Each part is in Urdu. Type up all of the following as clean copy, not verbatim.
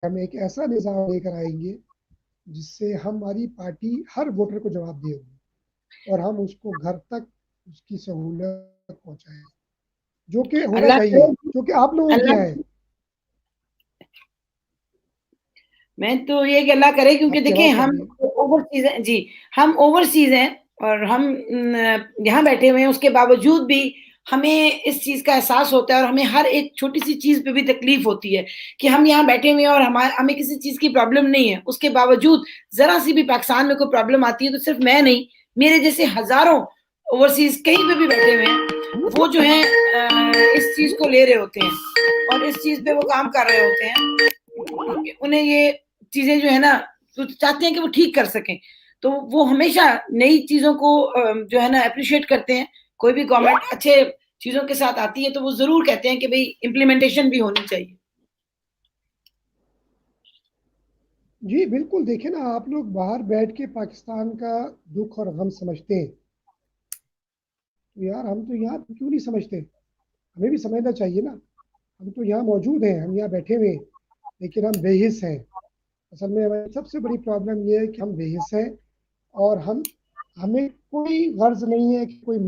ہم ایک ایسا نظام لے کر آئیں گے جس سے ہماری پارٹی ہر ووٹر کو جواب دے ہوگی اور ہم اس کو گھر تک اس کی سہولت پہنچائیں، جو کہ ہونا اللہ چاہیے، کرے جو کہ آپ لوگوں نے کیا اللہ ہے۔ میں تو یہ کہ اللہ کرے، کیونکہ آپ کی دیکھیں آواز کٹ ہم رہی ہے۔ اوورسیز ہیں جی، ہم اوورسیز ہیں اور ہم یہاں بیٹھے ہوئے ہیں، اس کے باوجود بھی ہمیں اس چیز کا احساس ہوتا ہے اور ہمیں ہر ایک چھوٹی سی چیز پہ بھی تکلیف ہوتی ہے کہ ہم یہاں بیٹھے ہوئے ہیں اور ہمیں کسی چیز کی پرابلم نہیں ہے، اس کے باوجود ذرا سی بھی پاکستان میں کوئی پرابلم آتی ہے تو صرف میں نہیں، میرے جیسے ہزاروں اوورسیز کہیں پہ بھی بیٹھے ہوئے ہیں، وہ جو ہیں اس چیز کو لے رہے ہوتے ہیں اور اس چیز پہ وہ کام کر رہے ہوتے ہیں کہ انہیں یہ چیزیں جو ہے نا چاہتے ہیں کہ وہ ٹھیک کر سکیں، تو وہ ہمیشہ نئی چیزوں کو جو ہے نا اپریشیٹ کرتے ہیں۔ کوئی بھی گورنمنٹ اچھے چیزوں کے ساتھ آتی ہے تو وہ ضرور کہتے ہیں کہ بھئی امپلیمنٹیشن بھی ہونی چاہیے۔ جی بالکل، دیکھیں نا، آپ لوگ باہر بیٹھ کے پاکستان کا دکھ اور غم سمجھتے ہیں، تو یار ہم تو یہاں کیوں نہیں سمجھتے؟ ہمیں بھی سمجھنا چاہیے نا۔ ہم تو یہاں موجود ہیں، ہم یہاں بیٹھے ہوئے ہیں، لیکن ہم بے حس ہیں۔ اصل میں ہماری سب سے بڑی پرابلم یہ ہے کہ ہم بے حس ہیں اور ہمیں کوئی غرض نہیں ہے کہ کوئی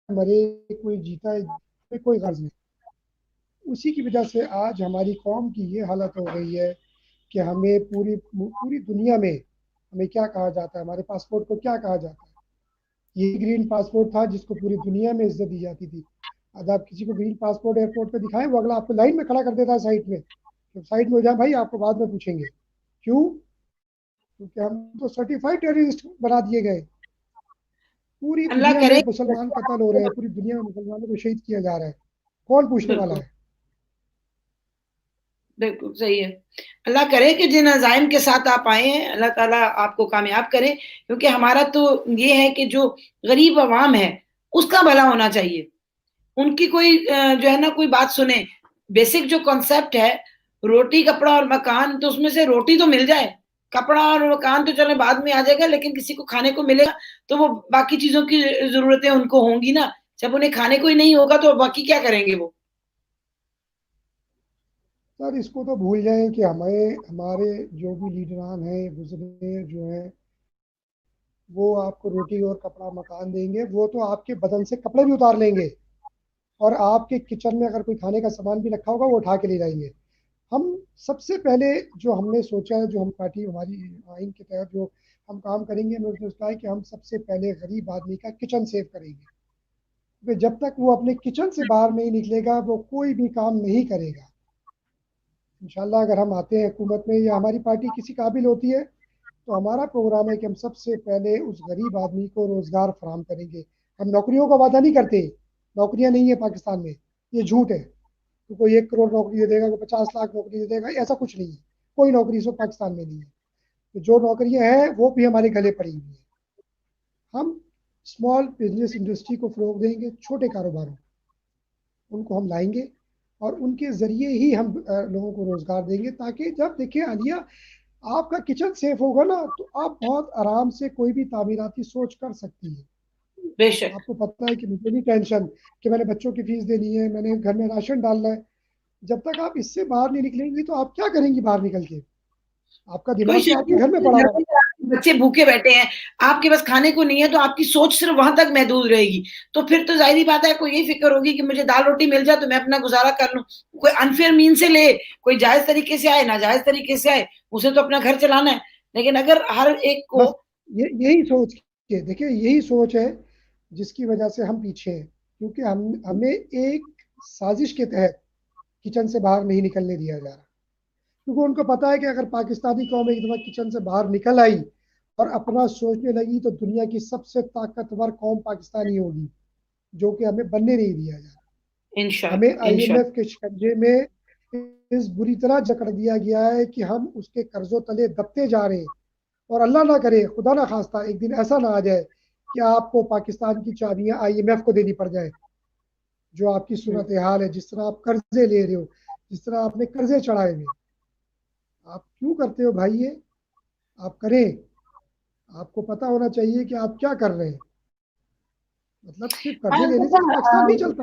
مرے، کوئی جیتا ہے، ہمیں کوئی غرض نہیں۔ اسی کی وجہ سے آج ہماری قوم کی یہ حالت ہو گئی ہے کہ ہمیں پوری دنیا میں ہمیں کیا کہا جاتا ہے، ہمارے پاسپورٹ کو کیا کہا جاتا ہے؟ یہ گرین پاسپورٹ تھا جس کو پوری دنیا میں عزت دی جاتی تھی۔ اب آپ کسی کو گرین پاسپورٹ ایئرپورٹ پہ دکھائیں، وہ اگلا آپ کو لائن میں کھڑا کر دیتا ہے سائٹ میں، تو سائٹ میں ہو جائے بھائی، آپ کو بعد میں پوچھیں گے کیوں؟ کیونکہ ہم تو سرٹیفائڈ ٹیررسٹ بنا دیے گئے۔ پوری اللہ دنیا میں کرے مسلمان قتل ہو رہے ہیں، پوری دنیا میں مسلمانوں کو شہید کیا جا رہا ہے، کون پوچھنے والا بالکل ہے؟ بالکل صحیح ہے۔ اللہ کرے کہ جن عزائم کے ساتھ آپ آئے ہیں اللہ تعالیٰ آپ کو کامیاب کرے، کیونکہ ہمارا تو یہ ہے کہ جو غریب عوام ہے اس کا بھلا ہونا چاہیے، ان کی کوئی جو ہے نا کوئی بات سنیں۔ بیسک جو کانسیپٹ ہے روٹی کپڑا اور مکان، تو اس میں سے روٹی تو مل جائے، کپڑا اور مکان تو چلے بعد میں آ جائے گا، لیکن کسی کو کھانے کو ملے گا تو وہ باقی چیزوں کی ضرورتیں ان کو ہوں گی نا۔ جب انہیں کھانے کو ہی نہیں ہوگا تو باقی کیا کریں گے وہ؟ سر اس کو تو بھول جائیں کہ ہمارے جو بھی لیڈران ہیں گزرے جو ہیں، وہ آپ کو روٹی اور کپڑا مکان دیں گے، وہ تو آپ کے بدن سے کپڑے بھی اتار لیں گے اور آپ کے کچن میں اگر کوئی کھانے کا سامان بھی رکھا ہوگا وہ اٹھا کے لے جائیں گے۔ ہم سب سے پہلے جو ہم نے سوچا ہے، جو ہم پارٹی ہماری آئین کے تحت جو ہم کام کریں گے، ہم نے سوچا ہے کہ ہم سب سے پہلے غریب آدمی کا کچن سیو کریں گے، کیونکہ جب تک وہ اپنے کچن سے باہر نہیں نکلے گا وہ کوئی بھی کام نہیں کرے گا۔ انشاءاللہ اگر ہم آتے ہیں حکومت میں یا ہماری پارٹی کسی قابل ہوتی ہے تو ہمارا پروگرام ہے کہ ہم سب سے پہلے اس غریب آدمی کو روزگار فراہم کریں گے۔ ہم نوکریوں کا وعدہ نہیں کرتے، نوکریاں نہیں ہیں پاکستان میں، یہ جھوٹ ہے۔ تو کوئی 1 کروڑ نوکری دے دے گا، کوئی 50 لاکھ نوکری دے دے گا، ایسا کچھ نہیں ہے، کوئی نوکری اس وقت پاکستان میں نہیں ہے۔ تو جو نوکریاں ہیں وہ بھی ہمارے گلے پڑی ہوئی ہیں۔ ہم اسمال بزنس انڈسٹری کو فروغ دیں گے، چھوٹے کاروباروں ان کو ہم لائیں گے اور ان کے ذریعے ہی ہم لوگوں کو روزگار دیں گے، تاکہ جب دیکھیں عالیہ آپ کا کچن سیف ہوگا نا تو آپ بہت آرام سے کوئی بھی تعمیراتی سوچ کر سکتی ہیں۔ بے شک۔ آپ کو پتہ ہے کہ مجھے نہیں ٹینشن کہ میں نے بچوں کی فیس دینی ہے، میں نے گھر میں راشن ڈالنا ہے۔ جب تک آپ اس سے باہر نہیں نکلیں گی تو آپ کیا کریں گی باہر نکل کے؟ آپ کا کوئی دماغ تو آپ کے گھر میں پڑا ہوا ہے۔ شاید بچے بھوکے بیٹھے ہیں، آپ کے پاس کھانے کو نہیں ہے، تو آپ کی سوچ صرف وہاں تک محدود رہے گی، تو پھر تو ظاہری بات ہے کوئی یہی فکر ہوگی کہ مجھے دال روٹی مل جائے تو میں اپنا گزارا کر لوں۔ کوئی انفیئر مین سے لے، کوئی جائز طریقے سے آئے ناجائز طریقے سے آئے، اسے تو اپنا گھر چلانا ہے، لیکن اگر ہر ایک کو بس یہی سوچ کے دیکھیں، یہی سوچ ہے جس کی وجہ سے ہم پیچھے ہیں، کیونکہ ہمیں ایک سازش کے تحت کچن سے باہر نہیں نکلنے دیا جا رہا، کیونکہ ان کو پتا ہے کہ اگر پاکستانی قوم ایک دفعہ کچن سے باہر نکل آئی اور اپنا سوچنے لگی تو دنیا کی سب سے طاقتور قوم پاکستانی ہوگی، جو کہ ہمیں بننے نہیں دیا جا رہا۔ ہمیں انشاءاللہ آئی ایم ایف انشاءاللہ کے شکنجے میں اس بری طرح جکڑ دیا گیا ہے کہ ہم اس کے قرضوں تلے دبتے جا رہے ہیں، اور اللہ نہ کرے، خدا نہ خواستہ، ایک دن ایسا نہ آ جائے کہ آپ کو پاکستان کی چابیاں آئی ایم ایف کو دینی پڑ جائے۔ جو آپ کی صورتحال ہے، جس طرح آپ قرضے لے رہے ہو، جس طرح آپ نے قرضے چڑھائے ہوئے، آپ کیوں کرتے ہو بھائی؟ یہ آپ کریں، آپ کو پتا ہونا چاہیے کہ آپ کیا کر رہے ہیں۔ مطلب صرف قرضے لینے سے پاکستان نہیں چلتا۔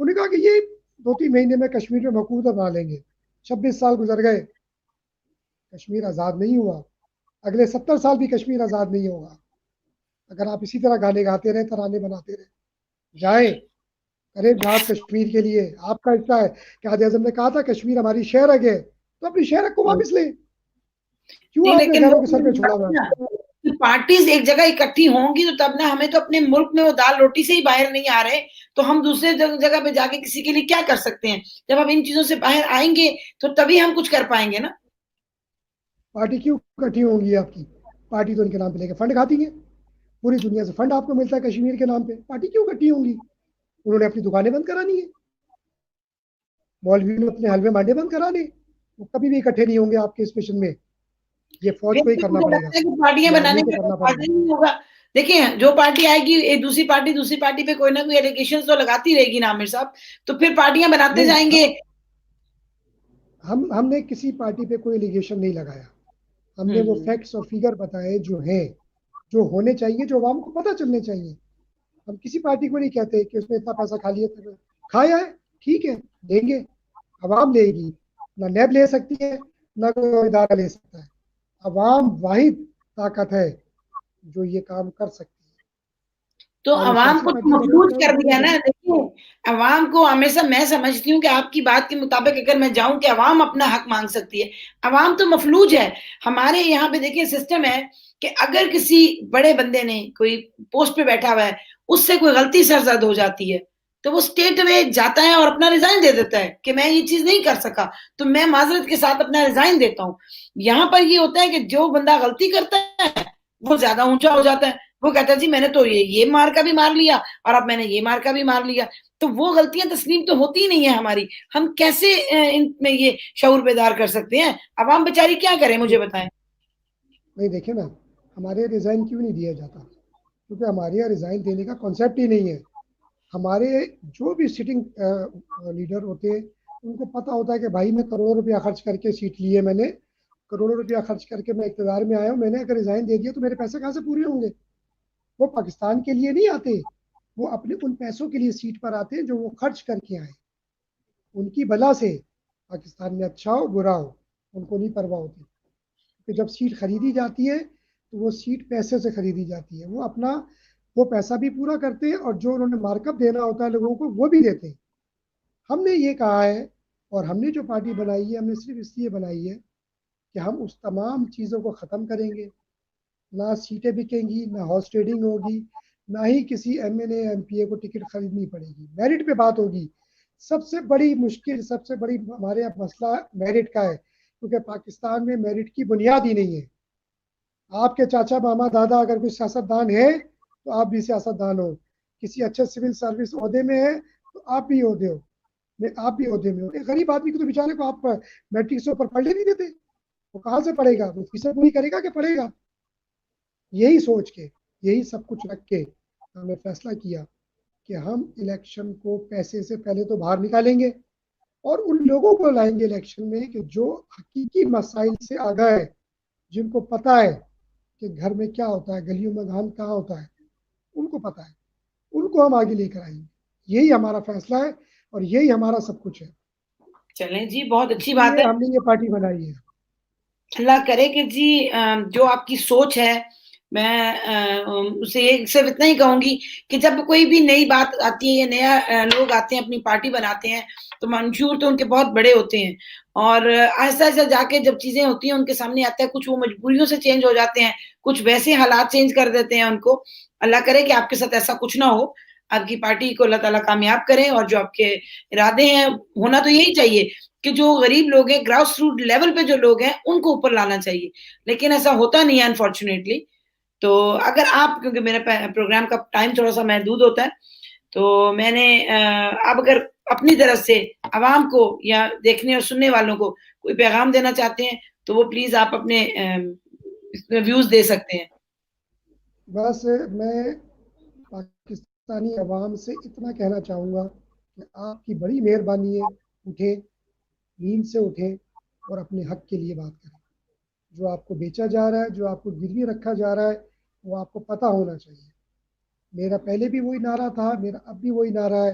انہوں نے کہا کہ یہ 2-3 مہینے میں کشمیر میں حکومت بنا لیں گے. 26 سال گزر گئے, کشمیر آزاد نہیں ہوا. اگلے 70 سال بھی کشمیر آزاد نہیں ہوگا اگر آپ اسی طرح گانے گاتے رہے, ترانے بناتے رہے. جائیں, کریں جہاد کشمیر کے لیے, آپ کا حصہ ہے. قائد اعظم نے کہا تھا کشمیر ہماری شہر ہے, تو اپنی شہر کو واپس لیں. کیوں نہیں آپ نے لیکن غیروں وہ کے سر پہ چھوڑا ہوا ہے؟ پارٹیز ایک جگہ اکٹھی ہوں گی تو تب نہ, ہمیں تو اپنے ملک میں وہ دال روٹی سے ہی باہر نہیں آ رہے, تو ہم دوسرے جگہ پہ جا کے کسی کے لیے کیا کر سکتے ہیں؟ جب ہم ان چیزوں سے باہر آئیں گے تو تبھی ہم کچھ کر پائیں گے نا. پارٹی کیوں اکٹھی ہوں گی آپ کی؟ پارٹی تو ان کے نام پہ لے کے فنڈ کھاتی ہیں. پوری دنیا سے فنڈ آپ کو ملتا ہے کشمیر کے نام پہ, پارٹی کیوں اکٹھی ہوں گی؟ انہوں نے اپنی دکانیں بند کرانی ہے, مولوی نے اپنے حلوے مانڈے بند کرانے, وہ کبھی بھی اکٹھے نہیں ہوں گے آپ کے اس مشن میں. یہ فوج کو ہی ویسے کرنا مجھے پڑے گا, لگتا ہے کہ پارٹیاں یہ بنانے آرمی کو کا کوئی کرنا پڑے فائدہ گا. ہی نہیں ہوگا. دیکھیں جو پارٹی آئے گی, ایک دوسری پارٹی پہ کوئی نہ کوئی ایلیگیشن تو لگاتی رہے گی نا عامر صاحب, تو پھر پارٹیاں بناتے نہیں, جائیں گے. ہم نے کسی پارٹی پہ کوئی ایلیگیشن نہیں لگایا. ہم نے وہ ہوں فیکٹس اور فگر بتائے جو ہیں, جو ہونے چاہیے, جو عوام کو پتہ چلنے چاہیے. ہم کسی پارٹی کو نہیں کہتے کہ اس نے اتنا پیسہ کھا لیا, کھایا ہے ٹھیک ہے دیں گے, عوام لے گی. نہ نیب لے سکتی ہے, نہ کوئی ادارہ لے سکتا ہے. عوام واحد طاقت ہے جو یہ کام کر سکتی ہے. تو چاہے وہ عوام سیاسی کو تو پارٹیاں بنائیں مفلوج چاہے وہ کر دونوں دیا نا. بنائیں. دیکھیے عوام کو ہمیشہ, میں سمجھتی ہوں کہ آپ کی بات کے مطابق اگر میں جاؤں کہ عوام اپنا حق مانگ سکتی ہے, عوام تو مفلوج ہے. ہمارے یہاں پہ دیکھیے سسٹم ہے کہ اگر کسی بڑے بندے نے کوئی پوسٹ پہ بیٹھا ہوا ہے, اس سے کوئی غلطی سرزد ہو جاتی ہے تو وہ اسٹیٹ میں جاتا ہے اور اپنا ریزائن دے دیتا ہے کہ میں یہ چیز نہیں کر سکا, تو میں معذرت کے ساتھ اپنا ریزائن دیتا ہوں. یہاں پر یہ ہوتا ہے کہ جو بندہ غلطی کرتا ہے وہ زیادہ اونچا ہو جاتا ہے. وہ کہتا ہے جی میں نے تو یہ مار کا بھی مار لیا, اور اب میں نے یہ مار کا بھی مار لیا. تو وہ غلطیاں تسلیم تو ہوتی نہیں ہے ہماری. ہم کیسے ان میں یہ شعور بیدار کر سکتے ہیں؟ عوام بیچاری کیا کرے, مجھے بتائیں. نہیں دیکھیں نا, ہمارے ریزائن کیوں نہیں دیا جاتا؟ کیونکہ ہمارے یہاں ریزائن دینے کا کانسیپٹ ہی نہیں ہے. ہمارے جو بھی سٹنگ لیڈر ہوتے ہیں ان کو پتا ہوتا ہے کہ بھائی میں کروڑوں روپیہ خرچ کر کے سیٹ لی ہے, میں نے کروڑوں روپیہ خرچ کر کے میں اقتدار میں آیا ہوں, میں نے اگر ریزائن دے دیا تو میرے پیسے کہاں سے پورے ہوں گے؟ وہ پاکستان کے لیے نہیں آتے, وہ اپنے ان پیسوں کے لیے سیٹ پر آتے ہیں جو وہ خرچ کر کے آئے. ان کی بلا سے پاکستان میں اچھا ہو برا ہو ان کو نہیں پرواہ ہوتی. کہ جب سیٹ خریدی جاتی ہے تو وہ سیٹ پیسے سے خریدی جاتی ہے, وہ اپنا وہ پیسہ بھی پورا کرتے ہیں, اور جو انہوں نے مارک اپ دینا ہوتا ہے لوگوں کو وہ بھی دیتے ہیں. ہم نے یہ کہا ہے, اور ہم نے جو پارٹی بنائی ہے ہم نے صرف اس لیے بنائی ہے کہ ہم اس تمام چیزوں کو ختم کریں گے. نہ سیٹیں بکیں گی, نہ ہارس ٹریڈنگ ہوگی, نہ ہی کسی M N A M P A کو ٹکٹ خریدنی پڑے گی. میرٹ پہ بات ہوگی. سب سے بڑی مشکل, سب سے بڑی ہمارے یہاں مسئلہ میرٹ کا ہے, کیونکہ پاکستان میں میرٹ کی بنیاد ہی نہیں ہے. آپ کے چاچا ماما دادا اگر کوئی سیاست دان ہے تو آپ بھی سیاست دان ہو, کسی اچھے سول سروس عہدے میں ہے تو آپ بھی عہدے ہو, آپ بھی عہدے میں ہو. ایک غریب آدمی کو تو بیچارے کو آپ میٹرک سے اوپر پڑھنے نہیں دیتے, وہ کہاں سے پڑھے گا؟ وہ فیسیں پوری کرے گا کہ پڑھے گا؟ یہی سوچ کے, یہی سب کچھ رکھ کے ہم نے فیصلہ کیا کہ ہم الیکشن کو پیسے سے پہلے تو باہر نکالیں گے, اور ان لوگوں کو لائیں گے الیکشن میں کہ جو حقیقی مسائل سے آگاہ ہے, جن کو پتا ہے کہ گھر میں کیا ہوتا ہے, گلیوں میں گھان کہاں ہوتا ہے, ان کو پتا ہے, ان کو ہم آگے لے کر آئیں گے. یہی ہمارا فیصلہ ہے اور یہی ہمارا سب کچھ ہے. چلیں جی, بہت اس اچھی بات لیے ہے. ہم نے یہ پارٹی بنائی ہے. اللہ کرے کہ جی جو آپ کی سوچ ہے, میں اسے صرف اتنا ہی کہوں گی کہ جب کوئی بھی نئی بات آتی ہے یا نیا لوگ آتے ہیں اپنی پارٹی بناتے ہیں تو منشور تو ان کے بہت بڑے ہوتے ہیں, اور آہستہ آہستہ جا کے جب چیزیں ہوتی ہیں ان کے سامنے آتا ہے, کچھ وہ مجبوریوں سے چینج ہو جاتے ہیں, کچھ ویسے حالات چینج کر دیتے ہیں ان کو. اللہ کرے کہ آپ کے ساتھ ایسا کچھ نہ ہو, آپ کی پارٹی کو اللہ تعالیٰ کامیاب کرے, اور جو آپ کے ارادے ہیں ہونا تو یہی چاہیے کہ جو غریب لوگ ہیں, گراس روٹ لیول پہ جو لوگ ہیں ان کو اوپر لانا چاہیے, لیکن ایسا ہوتا نہیں ہے انفارچونیٹلی. تو اگر آپ, کیونکہ میرا پروگرام کا ٹائم تھوڑا سا محدود ہوتا ہے, تو میں نے اب اگر اپنی طرف سے عوام کو یا دیکھنے اور سننے والوں کو کوئی پیغام دینا چاہتے ہیں تو وہ پلیز آپ اپنے ویوز دے سکتے ہیں. بس میں پاکستانی عوام سے اتنا کہنا چاہوں گا کہ آپ کی بڑی مہربانی ہے, اٹھیں, نیند سے اٹھیں اور اپنے حق کے لیے بات کریں. جو آپ کو بیچا جا رہا ہے, جو آپ کو گروی رکھا جا رہا ہے, وہ آپ کو پتہ ہونا چاہیے. میرا پہلے بھی وہی نعرہ تھا, میرا اب بھی وہی نعرہ ہے